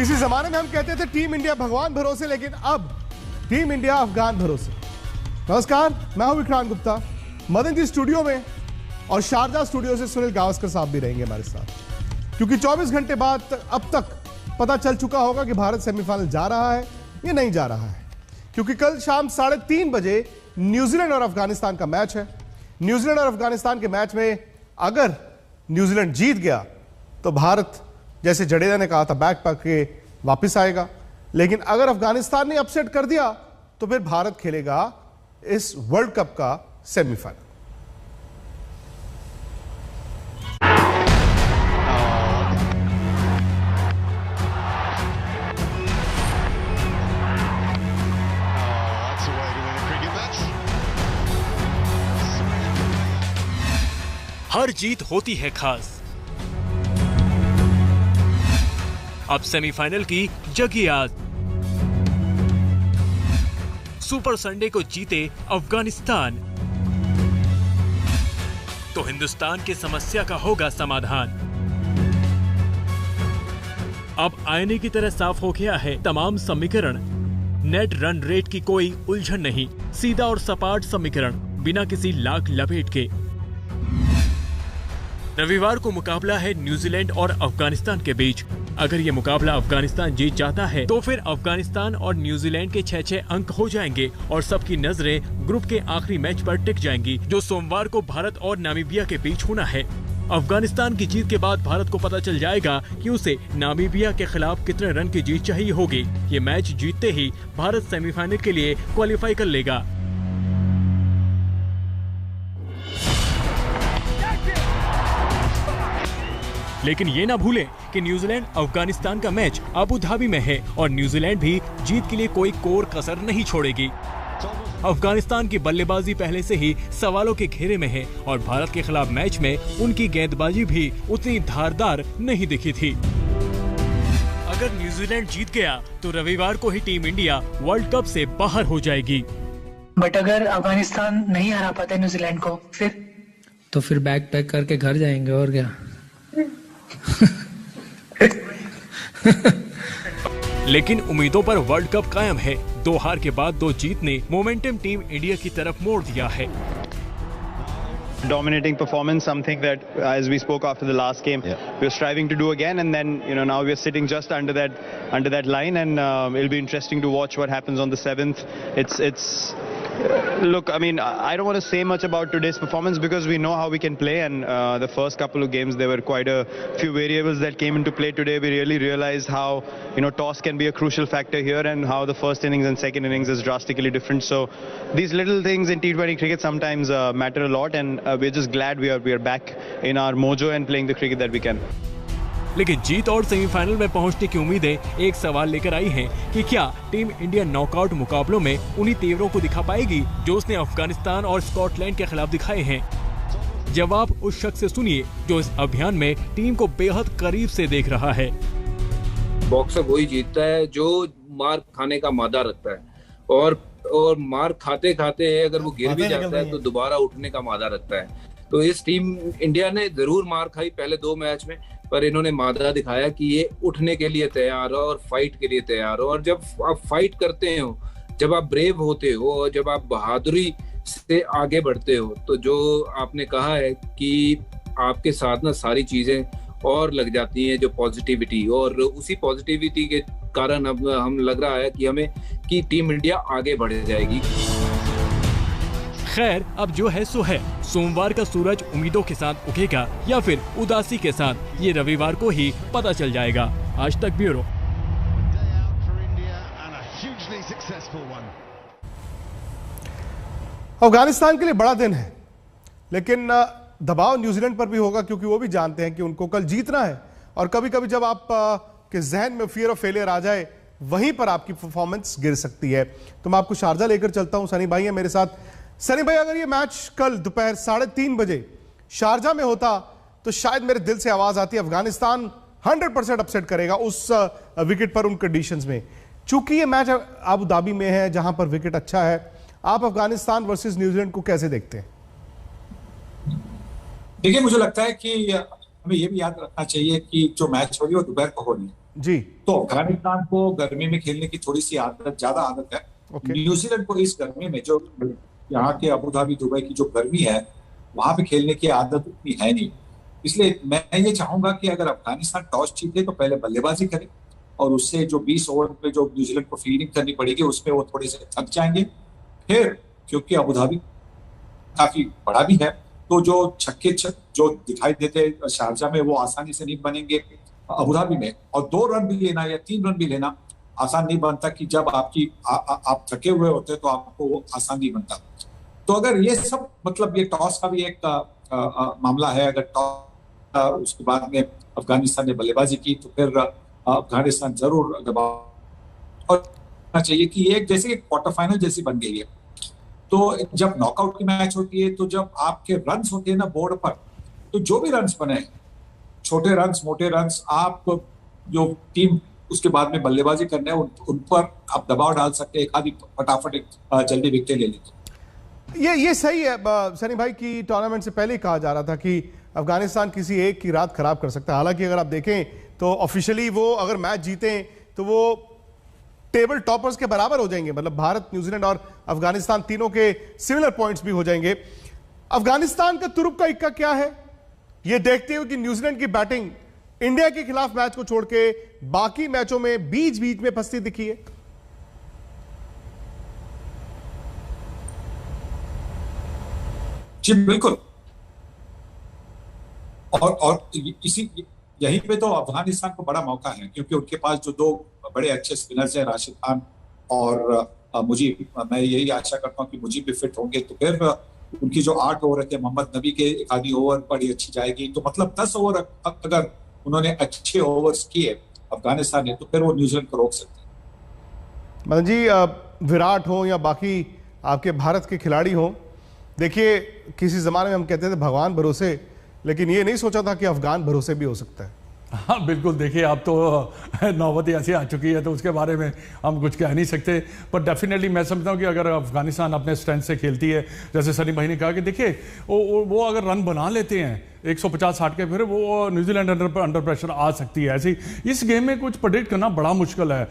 किसी जमाने में हम कहते थे टीम इंडिया भगवान भरोसे, लेकिन अब टीम इंडिया अफगान भरोसे। नमस्कार, मैं हूं विक्रांत गुप्ता, मदन जी स्टूडियो में, और शारजा स्टूडियो से सुनील गावस्कर साहब भी रहेंगे हमारे साथ, क्योंकि 24 घंटे बाद अब तक पता चल चुका होगा कि भारत सेमीफाइनल जा रहा है या नहीं जा रहा है। क्योंकि कल शाम 3:30 बजे न्यूजीलैंड और अफगानिस्तान का मैच है। न्यूजीलैंड और अफगानिस्तान के मैच में अगर न्यूजीलैंड जीत गया तो भारत, जैसे जडेजा ने कहा था, बैक पकड़ के वापस आएगा। लेकिन अगर अफगानिस्तान ने अपसेट कर दिया तो फिर भारत खेलेगा इस वर्ल्ड कप का सेमीफाइनल। हर जीत होती है खास। अब सेमीफाइनल की जगी आज। सुपर संडे को जीते अफगानिस्तान तो हिंदुस्तान की समस्या का होगा समाधान। अब आईने की तरह साफ हो गया है तमाम समीकरण। नेट रन रेट की कोई उलझन नहीं, सीधा और सपाट समीकरण, बिना किसी लाख लपेट के। रविवार को मुकाबला है न्यूजीलैंड और अफगानिस्तान के बीच। अगर ये मुकाबला अफगानिस्तान जीत जाता है तो फिर अफगानिस्तान और न्यूजीलैंड के 6-6 अंक हो जाएंगे और सबकी नजरें ग्रुप के आखिरी मैच पर टिक जाएंगी, जो सोमवार को भारत और नामीबिया के बीच होना है। अफगानिस्तान की जीत के बाद भारत को पता चल जाएगा कि उसे नामीबिया के खिलाफ कितने रन की जीत चाहिए होगी। ये मैच जीतते ही भारत सेमीफाइनल के लिए क्वालिफाई कर लेगा। लेकिन ये ना भूलें कि न्यूजीलैंड अफगानिस्तान का मैच अबू धाबी में है और न्यूजीलैंड भी जीत के लिए कोई कोर कसर नहीं छोड़ेगी। अफगानिस्तान की बल्लेबाजी पहले से ही सवालों के घेरे में है और भारत के खिलाफ मैच में उनकी गेंदबाजी भी उतनी धारदार नहीं दिखी थी। अगर न्यूजीलैंड जीत गया तो रविवार को ही टीम इंडिया वर्ल्ड कप से बाहर हो जाएगी। बट अगर अफगानिस्तान नहीं हरा पाता न्यूजीलैंड को, फिर बैग पैक करके घर जाएंगे और क्या। लेकिन उम्मीदों पर वर्ल्ड कप कायम है। 2 हार के बाद 2 जीत ने मोमेंटम टीम इंडिया की तरफ मोड़ दिया है। Dominating performance, something that, as we spoke after the last game, we were striving to do again, and then now we are sitting just under that line, and it'll be interesting to watch what happens on the 7th. Look, I mean, I don't want to say much about today's performance because we know how we can play, and the first couple of games there were quite a few variables that came into play today. We really realized how toss can be a crucial factor here, and how the first innings and second innings is drastically different. So these little things in T20 cricket sometimes matter a lot, and we're just glad we are back in our mojo and playing the cricket that we can. लेकिन जीत और semifinal में पहुंचने की उम्मीदें एक सवाल लेकर आई हैं कि क्या टीम इंडिया नॉकआउट मुकाबलों में उन्हीं तेवरों को दिखा पाएगी जो उसने अफगानिस्तान और स्कॉटलैंड के खिलाफ दिखाए हैं। जवाब उस शख्स से सुनिए जो इस अभियान में टीम को बेहद करीब से देख रहा है। बॉक्सर वही जीतता है जो मार खाने का मादा रखता है, और मार खाते खाते अगर वो गिर भी जाता है तो दोबारा उठने का मादा रखता है। तो इस टीम इंडिया ने जरूर मार खाई पहले 2 मैच में, पर इन्होंने मादा दिखाया कि ये उठने के लिए तैयार हो और फाइट के लिए तैयार हो। और जब आप फाइट करते हो, जब आप ब्रेव होते हो, और जब आप बहादुरी से आगे बढ़ते हो, तो जो आपने कहा है कि आपके साथ ना सारी चीजें और लग जाती हैं, जो पॉजिटिविटी, और उसी पॉजिटिविटी के कारण अब हम लग रहा है कि टीम इंडिया आगे बढ़ जाएगी। खैर, अब जो है सो है। सोमवार का सूरज उम्मीदों के साथ उगेगा या फिर उदासी के साथ, ये रविवार को ही पता चल जाएगा। आज तक ब्यूरो। अफगानिस्तान के लिए बड़ा दिन है, लेकिन दबाव न्यूजीलैंड पर भी होगा, क्योंकि वो भी जानते हैं कि उनको कल जीतना है। और कभी कभी जब आप के जहन में फियर ऑफ फेलियर आ जाए, वहीं पर आपकी परफॉर्मेंस गिर सकती है। तो मैं आपको शारजा लेकर चलता हूं। सनी भाई है मेरे साथ। सनी भाई, अगर ये मैच कल दोपहर 3:30 बजे शारजा में होता तो शायद मेरे दिल से आवाज आती अफगानिस्तान 100% अपसेट करेगा उस विकेट पर, उन कंडीशंस में। चूंकि ये मैच अबू धाबी में है जहां पर विकेट अच्छा है, आप अफगानिस्तान वर्सेस न्यूजीलैंड को कैसे देखते हैं? देखिए, मुझे लगता है कि हमें ये भी याद रखना चाहिए कि जो मैच होगी वो दोपहर को होनी है। जी। तो अफगानिस्तान को गर्मी में खेलने की थोड़ी सी ज्यादा आदत है। न्यूजीलैंड को इस गर्मी में, जो यहाँ के अबू धाबी दुबई की जो गर्मी है, वहां पे खेलने की आदत उतनी है नहीं। इसलिए मैं ये चाहूंगा कि अगर अफगानिस्तान टॉस जीते तो पहले बल्लेबाजी करे, और उससे जो 20 ओवर में जो न्यूजीलैंड को फील्डिंग करनी पड़ेगी उसमें वो थोड़े से थक जाएंगे। फिर क्योंकि अबू धाबी काफी बड़ा भी है, तो जो छक्के जो दिखाई देते शारजा में वो आसानी से नहीं बनेंगे अबू धाबी में। और 2 रन भी लेना या 3 रन भी लेना आसान नहीं बनता, कि जब आप थके हुए होते तो आपको वो आसान नहीं बनता। तो अगर ये सब, मतलब ये टॉस का भी एक मामला है, अगर टॉस उसके बाद में अफगानिस्तान ने बल्लेबाजी की तो फिर अफगानिस्तान जरूर दबाव और चाहिए कि एक जैसे क्वार्टर फाइनल जैसी बन गई है। तो जब नॉकआउट की मैच होती है, तो जब आपके रन्स होते हैं ना बोर्ड पर, तो जो भी रन्स बने, छोटे रन्स मोटे रन्स, आप जो टीम उसके बाद में बल्लेबाजी करने उन पर आप दबाव डाल सकते हैं, एक आधी फटाफट जल्दी विकेट ले लेते। ये सही है सनी भाई की टूर्नामेंट से पहले ही कहा जा रहा था कि अफगानिस्तान किसी एक की रात खराब कर सकता है। हालांकि अगर आप देखें तो ऑफिशियली वो अगर मैच जीते तो वो टेबल टॉपर्स के बराबर हो जाएंगे, मतलब भारत, न्यूजीलैंड और अफगानिस्तान तीनों के सिमिलर पॉइंट्स भी हो जाएंगे। अफगानिस्तान का तुरुप का इक्का क्या है, यह देखते हुए कि न्यूजीलैंड की बैटिंग इंडिया के खिलाफ मैच को छोड़ के बाकी मैचों में बीच बीच में फंसती दिखी है। जी बिल्कुल, और इसी यहीं पे तो अफगानिस्तान को बड़ा मौका है, क्योंकि उनके पास जो 2 बड़े अच्छे स्पिनर्स हैं, राशिद खान और मुजीब। मैं यही आशा करता हूं कि मुजीब भी फिट होंगे, तो फिर उनकी जो 8 ओवर है, मोहम्मद नबी के एक आधी ओवर बड़ी अच्छी जाएगी। तो मतलब 10 ओवर अगर उन्होंने अच्छे ओवर्स किए अफगानिस्तान ने, तो फिर वो न्यूजीलैंड को रोक सकते हैं। मदन जी, विराट हो या बाकी आपके भारत के खिलाड़ी हो, देखिए किसी ज़माने में हम कहते थे भगवान भरोसे, लेकिन ये नहीं सोचा था कि अफगान भरोसे भी हो सकता है। हाँ बिल्कुल, देखिए अब तो नौबत ऐसी आ चुकी है तो उसके बारे में हम कुछ कह नहीं सकते, पर डेफिनेटली मैं समझता हूँ कि अगर अफगानिस्तान अपने स्ट्रेंथ से खेलती है, जैसे सनी भाई ने कहा कि देखिए वो अगर रन बना लेते हैं 150-60 के, फिर वो न्यूजीलैंड अंडर प्रेशर आ सकती है। ऐसी इस गेम में कुछ प्रेडिक्ट करना बड़ा मुश्किल है।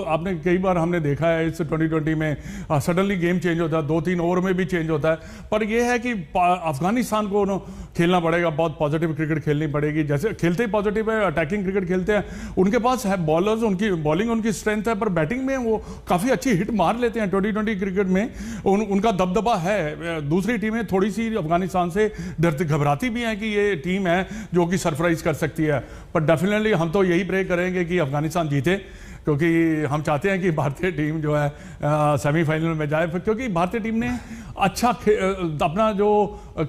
आपने कई बार हमने देखा है इस 2020 में सडनली गेम चेंज होता है, 2-3 ओवर में भी चेंज होता है, पर यह है कि अफगानिस्तान को खेलना पड़ेगा, बहुत पॉजिटिव क्रिकेट खेलनी पड़ेगी। जैसे खेलते ही पॉजिटिव है, अटैकिंग क्रिकेट खेलते हैं, उनके पास है बॉलर्स, उनकी बॉलिंग उनकी स्ट्रेंथ है, पर बैटिंग में वो काफ़ी अच्छी हिट मार लेते हैं। 2020 क्रिकेट में उनका दबदबा है। दूसरी टीमें थोड़ी सी अफगानिस्तान से डरती घबराती भी हैं कि ये टीम है जो कि सरप्राइज कर सकती है, पर डेफिनेटली हम तो यही प्रे करेंगे कि अफगानिस्तान जीते, क्योंकि हम चाहते हैं कि भारतीय टीम जो है सेमीफाइनल में जाए, क्योंकि भारतीय टीम ने अच्छा अपना जो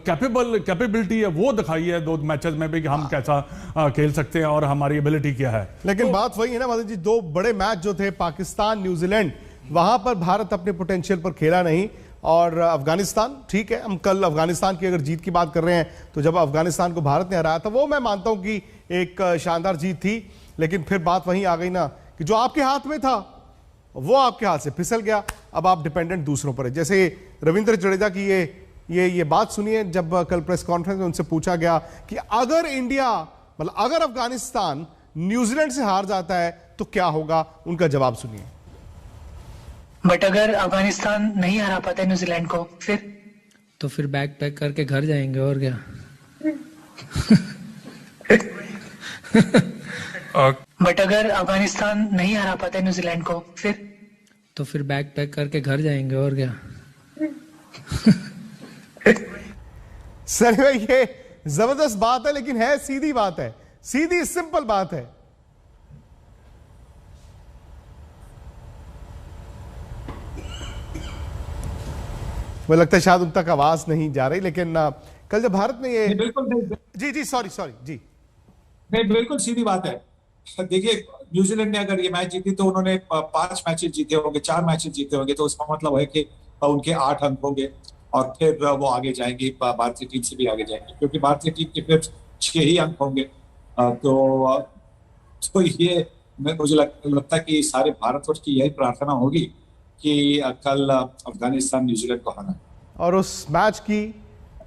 कैपेबिलिटी है वो दिखाई है 2 मैचेस में भी कि हम कैसा खेल सकते हैं और हमारी एबिलिटी क्या है। लेकिन तो बात वही है ना मदन जी, 2 बड़े मैच जो थे पाकिस्तान न्यूजीलैंड, वहां पर भारत अपने पोटेंशियल पर खेला नहीं, और अफगानिस्तान, ठीक है हम कल अफगानिस्तान की अगर जीत की बात कर रहे हैं, तो जब अफगानिस्तान को भारत ने हराया था वो मैं मानता हूं कि एक शानदार जीत थी, लेकिन फिर बात वहीं आ गई ना कि जो आपके हाथ में था वो आपके हाथ से फिसल गया। अब आप डिपेंडेंट दूसरों पर है। जैसे रविंद्र जडेजा की ये बात सुनिए, जब कल प्रेस कॉन्फ्रेंस में उनसे पूछा गया कि अगर इंडिया, मतलब अगर अफगानिस्तान न्यूजीलैंड से हार जाता है तो क्या होगा, उनका जवाब सुनिए। बट अगर अफगानिस्तान नहीं हरा पाता न्यूजीलैंड को, फिर बैग पैक करके घर जाएंगे और क्या। बट अगर अफगानिस्तान नहीं हरा पाता न्यूजीलैंड को, फिर बैग पैक करके घर जाएंगे और क्या। सर भाई ये जबरदस्त बात है, लेकिन है सीधी बात है, सीधी सिंपल बात है। मुझे लगता है शायद उन तक आवाज नहीं जा रही, लेकिन कल जब भारत ने ये बिल्कुल जी सॉरी जी नहीं, बिल्कुल सीधी बात है। देखिए न्यूजीलैंड ने अगर ये मैच जीती तो उन्होंने 5 मैचेस जीते होंगे, 4 मैचेस जीते होंगे, तो उसका मतलब है कि उनके 8 अंक होंगे और फिर वो आगे जाएंगे, भारतीय टीम से भी आगे जाएंगे, क्योंकि भारतीय टीम के फिर 6 ही अंक होंगे। तो ये मुझे लगता है कि सारे भारतवर्ष की यही प्रार्थना होगी कि कल अफगानिस्तान न्यूजीलैंड को हराए। और उस मैच की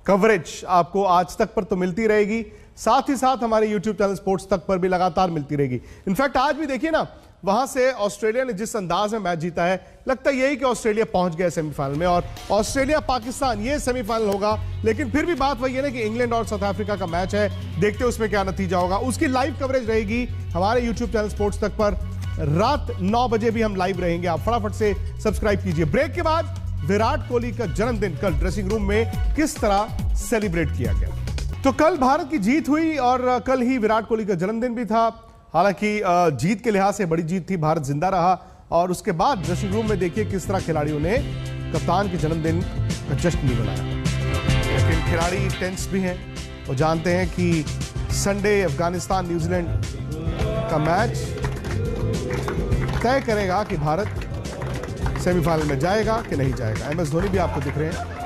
कवरेज आपको आज तक पर तो मिलती रहेगी, साथ ही साथ हमारे यूट्यूब चैनल स्पोर्ट्स तक पर भी लगातार मिलती रहेगी। इनफैक्ट आज भी देखिए ना, वहां से ऑस्ट्रेलिया ने जिस अंदाज में मैच जीता है, लगता यही कि ऑस्ट्रेलिया पहुंच गया सेमीफाइनल में, और ऑस्ट्रेलिया पाकिस्तान ये सेमीफाइनल होगा। लेकिन फिर भी बात वही है ना कि इंग्लैंड और साउथ अफ्रीका का मैच है, देखते हैं उसमें क्या नतीजा होगा। उसकी लाइव कवरेज रहेगी हमारे यूट्यूब चैनल स्पोर्ट्स तक पर। रात 9 बजे भी हम लाइव रहेंगे, आप फटाफट से सब्सक्राइब कीजिए। ब्रेक के बाद विराट कोहली का जन्मदिन कल ड्रेसिंग रूम में किस तरह सेलिब्रेट किया गया। तो कल भारत की जीत हुई और कल ही विराट कोहली का जन्मदिन भी था। हालांकि जीत के लिहाज से बड़ी जीत थी, भारत जिंदा रहा। और उसके बाद ड्रेसिंग रूम में देखिए किस तरह खिलाड़ियों ने कप्तान के जन्मदिन का जश्न भी मनाया। लेकिन खिलाड़ी टेंस भी हैं, वो जानते हैं कि संडे अफगानिस्तान न्यूजीलैंड का मैच तय करेगा कि भारत सेमीफाइनल में जाएगा कि नहीं जाएगा। MS धोनी भी आपको दिख रहे हैं